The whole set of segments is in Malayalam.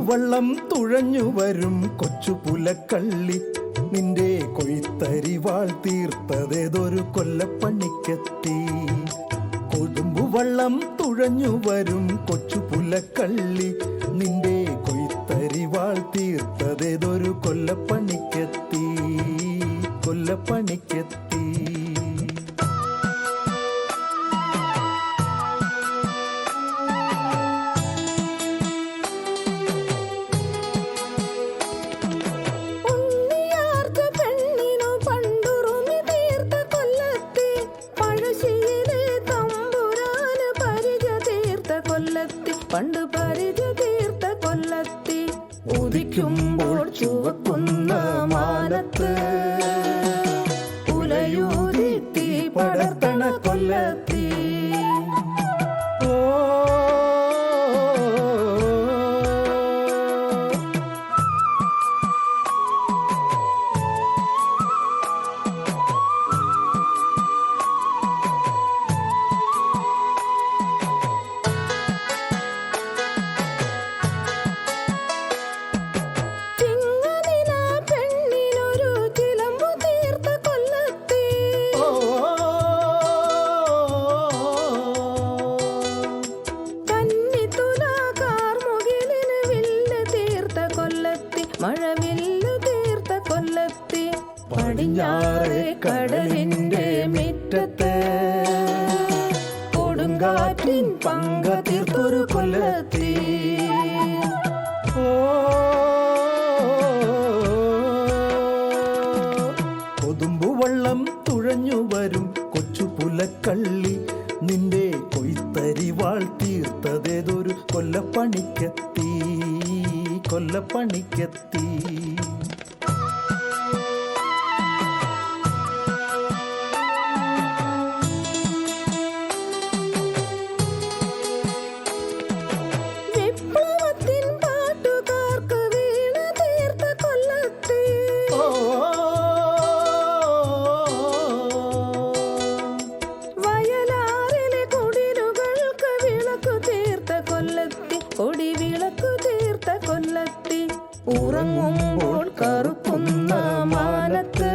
കൊതുമ്പുവള്ളം തുഴഞ്ഞു വരും കൊച്ചു പുലക്കള്ളി, നിന്റെ കൊയ്ത്തരിവാൾ തീർത്തതേതൊരു കൊല്ലപ്പണിക്കെത്തി. കൊതുമ്പുവള്ളം തുഴഞ്ഞു വരും കൊച്ചു പുലക്കള്ളി, നിന്റെ കൊയ്ത്തരിവാൾ തീർത്തതേതൊരു കൊല്ലപ്പണിക്കെത്തി, കൊല്ലപ്പണിക്കെത്തി. പണ്ട് പരിച തീർത്ത കൊല്ലത്തി ഉദിക്കുമ്പോൾ ചുവക്കുന്ന മാനത്ത് ഉലയൂതി തീ പടർത്തണ കൊല്ലത്തി. മഴവില്ലു തീർത്ത കൊല്ലത്തി പടിഞ്ഞാറേ കടലിന്റെ മുറ്റത്ത് കൊടുങ്കാറ്റിൻ പങ്ക തീർത്തൊരു കൊല്ലത്തി. കൊതുമ്പുവള്ളം തുഴഞ്ഞു വരും കൊച്ചു പുലക്കള്ളി, നിന്റെ കൊയ്ത്തരിവാൾ തീർത്തതേതൊരു കൊല്ലപ്പണിക്കെത്തി, കൊല്ലപ്പണിക്കെത്തി. വിപ്ലവത്തിൻ പാട്ടുകാർക്ക് വീണ തീർത്ത കൊല്ലത്തി വയലാറിലെ കുടിലുകൾക്ക് വിളക്കു തീർത്ത കൊല്ലത്തി, കൊടി വിളക്കു തീർത്ത കൊല്ലത്തി. ഉറങ്ങുമ്പോൾ കറുക്കുന്ന മാനത്ത്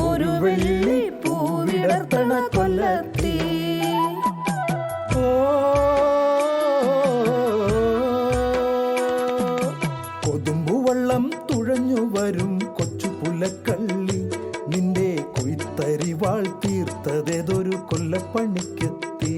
ഒരു വെള്ളി പൂവിടർത്തണ കൊല്ലത്തി. കൊതുമ്പുവള്ളം തുഴഞ്ഞു വരും കൊച്ചു പുലക്കള്ളി, നിന്റെ കൊയ്ത്തരിവാൾ തീർത്തതേതൊരു കൊല്ലപ്പണിക്കെത്തി.